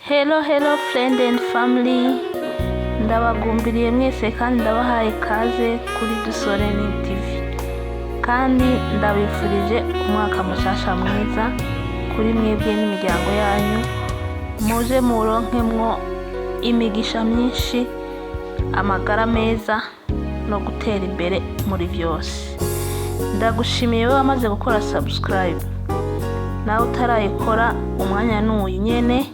Hello friend and family, ndabagumbiriye mwese kandi ndabahaye kaze kuri Dusoreni TV kandi ndabifurije umwaka mushasha mwiza kuri mwebwe n'imiryango yanyu, muje muronkemwo imigisha myinshi, amagara meza no gutera imbere muri vyose. Ndagushimiye wowe wamaze gukora subscribe, nawe utarayikora umwanya n'uyu nyene,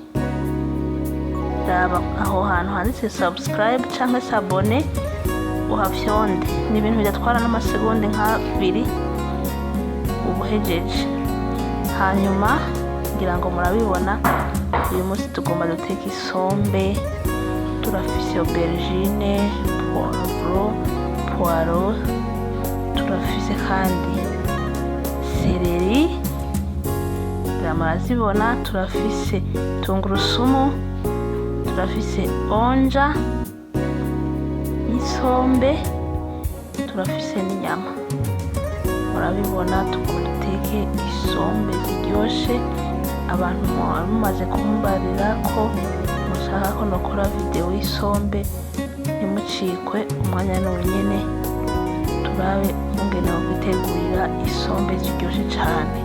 raba aho hantu handitse subscribe canke s'abone uhafyonde. Ni ibintu bidatwara n'amasegonde nk'abiri ubuhejeje. Hanyuma ngira ngo murabibona, uyu munsi tugomba duteka isombe. Turafise aubergine, poivro, turafise kandi seleri, murazibona, turafise tungurusumu, turafise onja, isombe, turafise n'inyama. Murabibona, duteke isombe ziryoshe. Abantu mumaze kumbarira ko mushaka ko nokora video y'isombe, ntimucikwe, umwanya n'uyu nyene. Turabe mungene wozitegurira isombe ziryoshe cane.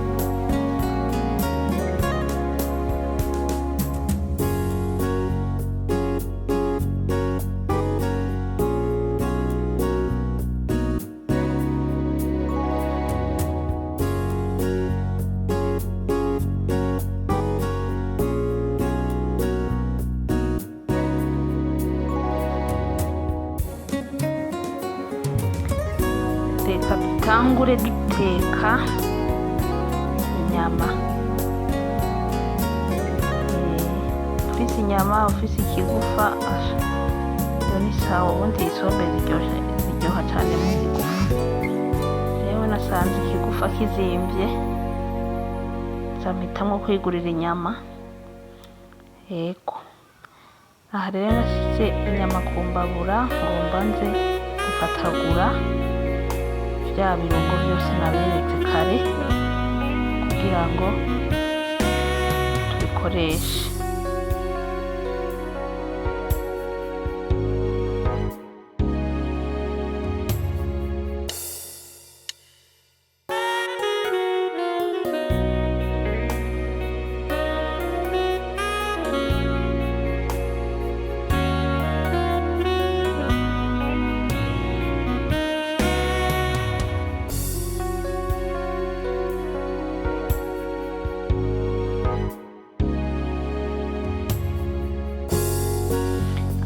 Reka dutangure duteka inyama. Ufise inyama, ufise ikigufa, iyo ni sawa. Ubundi isombe ziryoha cane mu kigufa. Jewe nasanze ikigufa kizimvye, mpitamo kwigurira inyama. Yego, aha rero nasize inyama ku mbabura, ngomba nze gukatagura bya birungo byose naberetse kare kugira ngo tubikoreshe.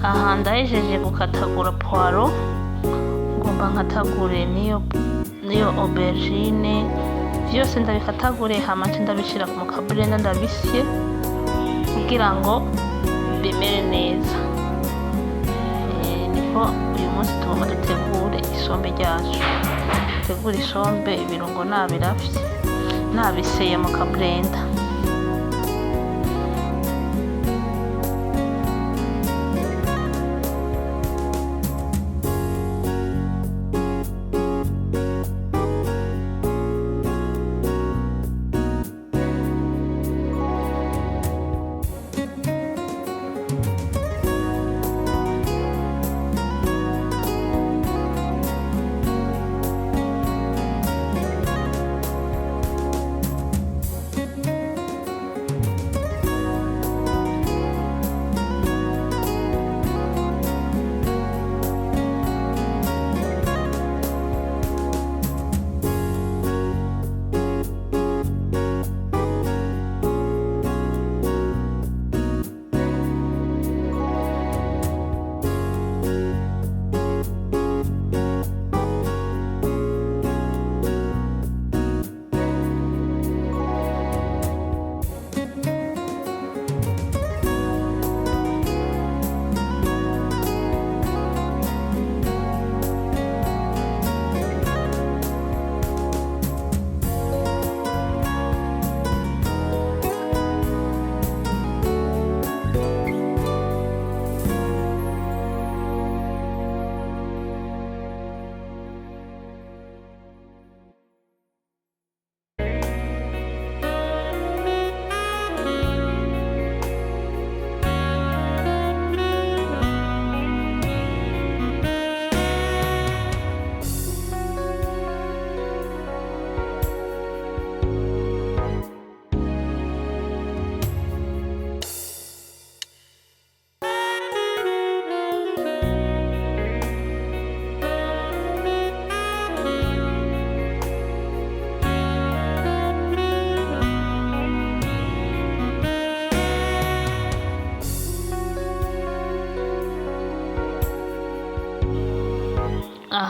Aha ndahejeje gukatagura poivro, ngomba nkatagure niyo aubergine, vyose ndabikatagure, hama ndabishira mu kablender ndabisye kugira ngo bimere neza. Niko uyu munsi tugomba dutegure isombe ryacu. Dutegure isombe, ibirungo nabiravye nabiseye mu kablender.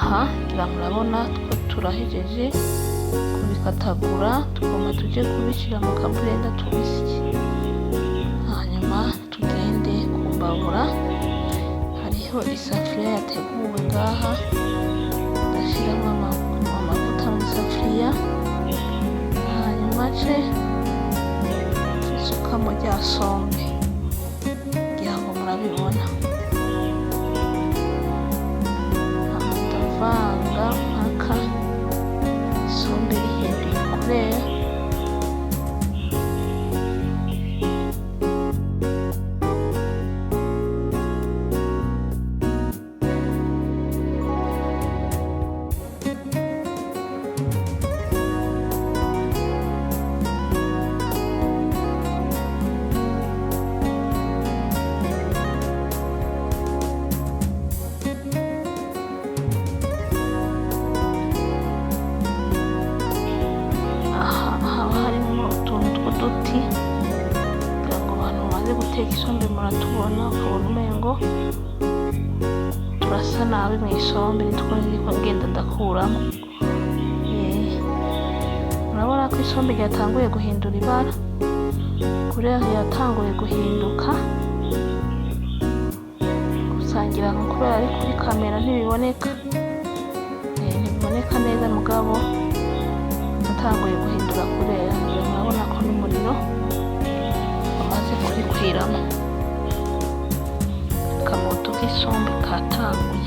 aha ngira murabona ko turahejeje kubikatagura, tugomba tuje kubishyira mu kaburenda tubisye, hanyuma tugende kumbabura. Hariho isafuriya yateguwe ngaha, ndashyiramo amavuta mu isafuriya, hanyuma ce nsukamo rya sombe kugira ngo murabibona. Ndavanga mpaka isombe rihinduye kurera. Guteka isombe muratubona, ukabona umengo turasa nabi mu isombe, nitwo niko ngenda ndakuramo. Murabona ko isombe ryatanguye guhindura ibara, kuriya yatanguye guhinduka, gusangira ngo kubera ari kuri kamera ntibiboneka, ntibiboneka neza, mugabo yatanguye guhindura kurera. Murabona ko n'umuriro amaze kubikwiramo, akamoto k'isombe katanguye.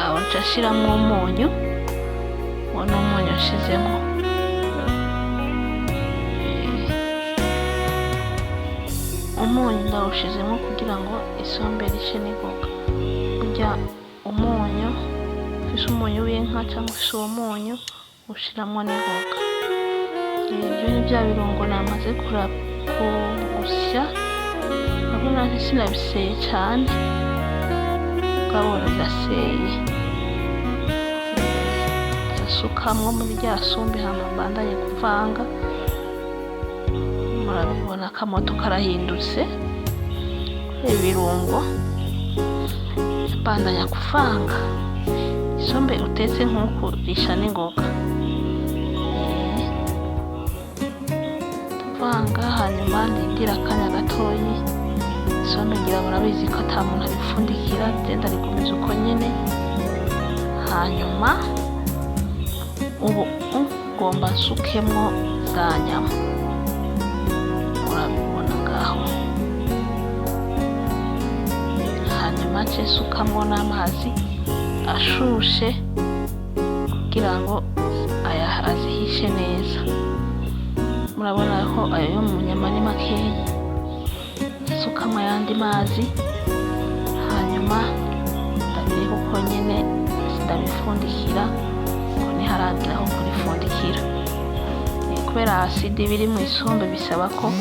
Aho nca nshiramo umunyu, uwo ni umunyu nshizemo. Umunyu ndawushizemo kugira ngo isombe rishe n'ingoga. Burya umunyu, ufise umunyu w'inka cyangwa ufise uwo munyu ushiramwo n'ingoga. Ibyo ni bya birungo namaze gusya, urabona sinabiseye cyane, mugabo biraseye. Ndasukamwo muri rya sombe hama mbandanye kuvanga. Murabibona akamoto karahindutse, ibirungo bandanya kuvanga. Isombe utetse nkuku risha n'ingoga, tuvanga hanyuma ndindira akanya gatoyi. Isombe ngira murabizi ko ata muntu abipfundikira, genda rigumiza uko nyene. Hanyuma ubu ngomba nsukemwo za nyama, murabibona ngaho. Hanyuma nce nsukamo n'amazi ashushe kugira ngo azihishe neza. Murabona ko ayo yo mu nyama ni makeyi, nsukamo ayandi mazi, hanyuma ndabireka uko nyene, ndabifundikira ko ntiharagira aho kurifundikira. Kubera aside biri mu isombe bisaba ko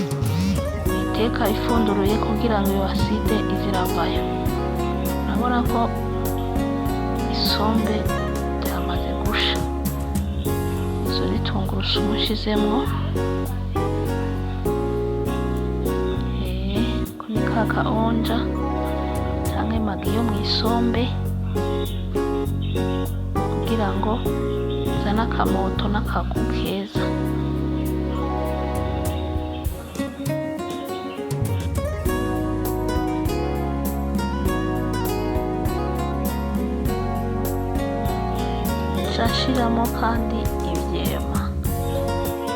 uyiteka ifunduruye kugira ngo iyo aside iziravayo. Urabona ko isombe ryamaze gusha. Izo ni tungurusumu nshizemwo, ko ni ka onja canke magi yo mu isombe kugira ngo zane akamoto n'akagu keza. Nshiramo kandi ivyema,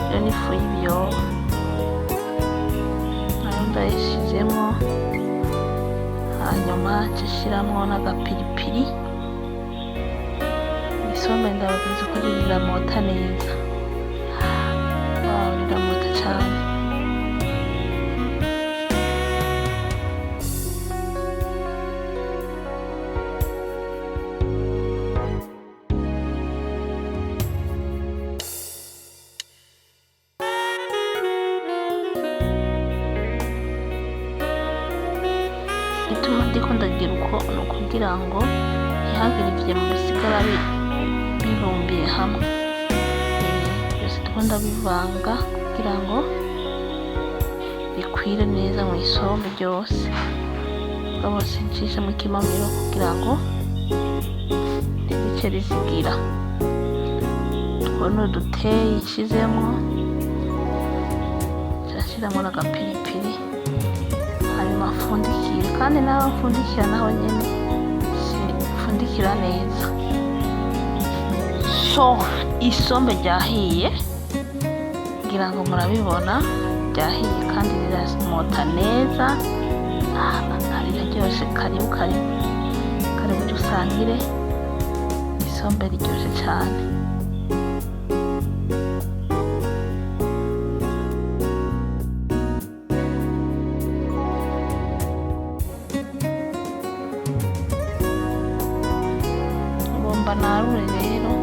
iyo ni ifu y'ibyoba, nayo ndayishizemo. Hanyuma nshiramo n'agapiripiri. Isombe ndababwiza ko riramota neza, riramota cyane. Ituma ndiko ndagira uko ni ukugira ngo ntihagire ivyema bisigara bibumbiye hamwe. ndiko ndabivanga kugira ngo bikwire neza mu isombe ryose. Bose ncisha mu kimamiro kugira ngo rice rizigira. Tuno duteye nshizemwo, turashiramo n'agapiripiri, hanyuma mfundikire. Kandi naho mfundikira naho nyene mfundikira neza. So isombe ryahiye, ngira ngo murabibona ryahiye kandi riramota neza. Riraryoshe. Karibu dusangire isombe riryoshe cane. Ngomba narure rero,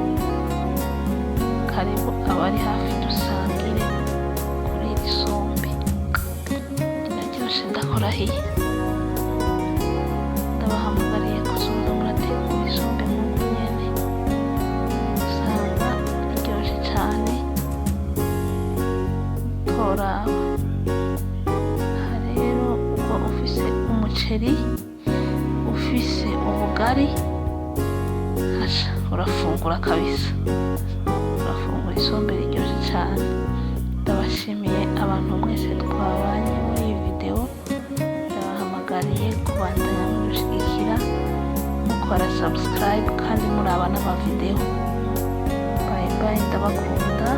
karibu abari hafi dusangire kuri iri sombe. Riraryoshe ndakorahiye. Ndabahamagariye kuzoza murategura isombe nk'uko nyene, usanga riryoshe cane. Toraba aha rero, uko ufise umuceri, ufise ubugari, hasha urafungura kabisa, urafungura isombe riryoshe cane. Ndabashimiye abantu mwese twabanye muri iyi video. Ndabahamagariye kubandanya mushigikira, mukora subscribe kandi muraba n'amavideo. Bye bye, ndabakunda.